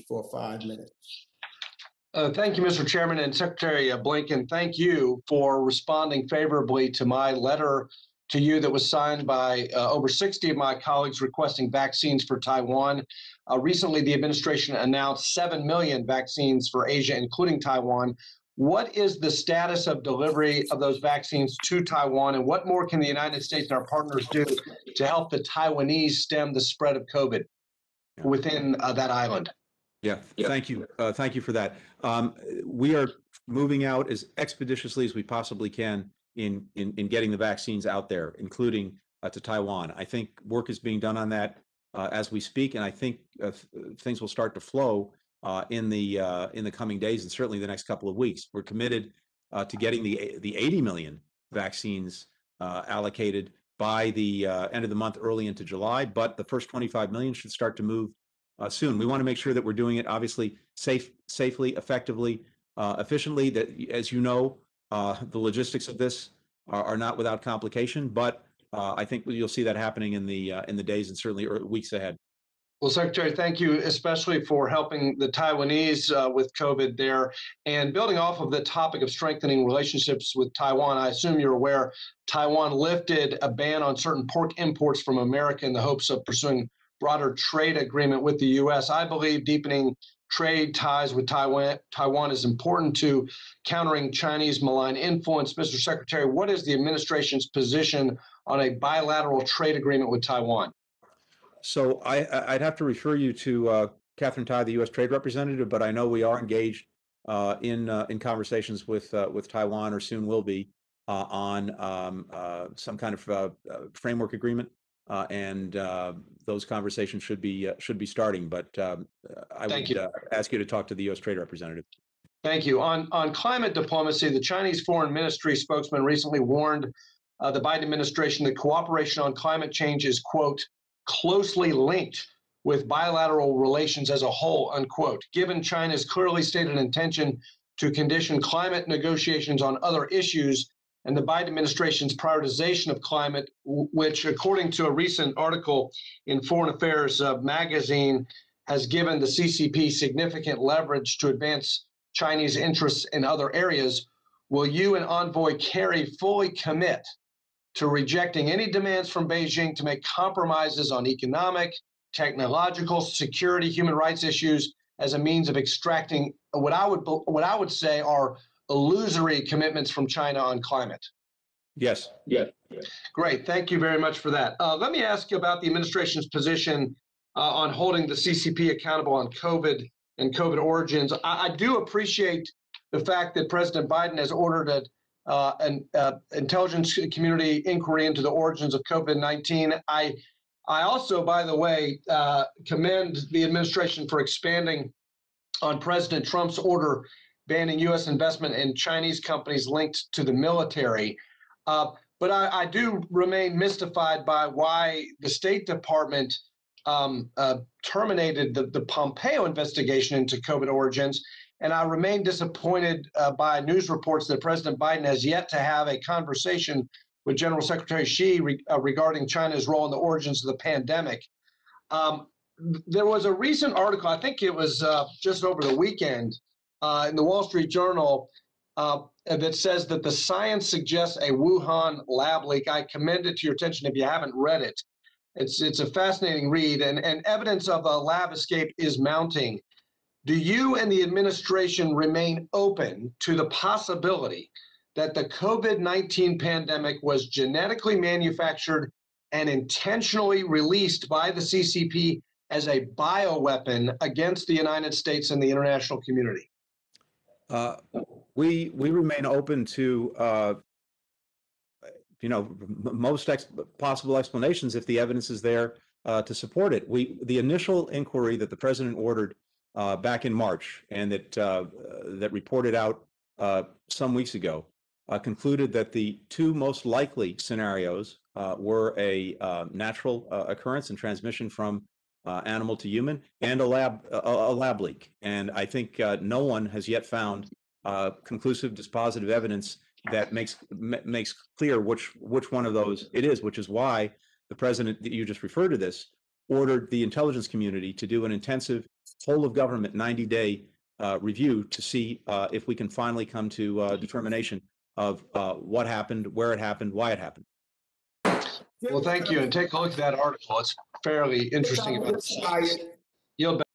for 5 minutes. Thank you, Mr. Chairman, and Secretary Blinken. Thank you for responding favorably to my letter to you that was signed by over 60 of my colleagues requesting vaccines for Taiwan. Recently, the administration announced 7 million vaccines for Asia, including Taiwan. What is the status of delivery of those vaccines to Taiwan, and what more can the United States and our partners do to help the Taiwanese stem the spread of COVID within that island? Yeah, thank you. Thank you for that. We are moving out as expeditiously as we possibly can in getting the vaccines out there, including to Taiwan. I think work is being done on that as we speak, and I think things will start to flow in the coming days and certainly the next couple of weeks. We're committed to getting the 80 million vaccines allocated by the end of the month, early into July, but the first 25 million should start to move soon. We want to make sure that we're doing it obviously safely, effectively, efficiently. That, as you know, the logistics of this are not without complication, but I think you'll see that happening in the days and certainly weeks ahead. Well, Secretary, thank you especially for helping the Taiwanese with COVID there. And building off of the topic of strengthening relationships with Taiwan, I assume you're aware Taiwan lifted a ban on certain pork imports from America in the hopes of pursuing broader trade agreement with the U.S. I believe deepening trade ties with Taiwan is important to countering Chinese malign influence. Mr. Secretary, what is the administration's position on a bilateral trade agreement with Taiwan? So I'd have to refer you to Catherine Tai, the U.S. Trade Representative, but I know we are engaged in conversations with Taiwan, or soon will be, on some kind of framework agreement. And those conversations should be starting, but I would ask you to talk to the U.S. Trade Representative. Thank you. On climate diplomacy, the Chinese Foreign Ministry spokesman recently warned the Biden administration that cooperation on climate change is, quote, closely linked with bilateral relations as a whole, unquote. Given China's clearly stated intention to condition climate negotiations on other issues, and the Biden administration's prioritization of climate, which, according to a recent article in Foreign Affairs magazine, has given the CCP significant leverage to advance Chinese interests in other areas, will you and Envoy Kerry fully commit to rejecting any demands from Beijing to make compromises on economic, technological, security, human rights issues as a means of extracting what I would say are illusory commitments from China on climate? Yes. Great. Thank you very much for that. Let me ask you about the administration's position on holding the CCP accountable on COVID and COVID origins. I do appreciate the fact that President Biden has ordered an intelligence community inquiry into the origins of COVID-19. I also, by the way, commend the administration for expanding on President Trump's order banning U.S. investment in Chinese companies linked to the military. But I do remain mystified by why the State Department terminated the Pompeo investigation into COVID origins. And I remain disappointed by news reports that President Biden has yet to have a conversation with General Secretary Xi regarding China's role in the origins of the pandemic. There was a recent article, I think it was just over the weekend, in the Wall Street Journal that says that the science suggests a Wuhan lab leak. I commend it to your attention if you haven't read it. It's a fascinating read, and evidence of a lab escape is mounting. Do you and the administration remain open to the possibility that the COVID-19 pandemic was genetically manufactured and intentionally released by the CCP as a bioweapon against the United States and the international community? We remain open to most possible explanations if the evidence is there to support it. The initial inquiry that the president ordered back in March and that reported out some weeks ago concluded that the two most likely scenarios were a natural occurrence and transmission from animal to human, and a lab leak. And I think no one has yet found conclusive, dispositive evidence that makes clear which one of those it is, which is why the president that you just referred to this ordered the intelligence community to do an intensive whole of government 90-day review to see if we can finally come to a determination of what happened, where it happened, why it happened. Well, thank you. And take a look at that article. It's fairly interesting. Yield back.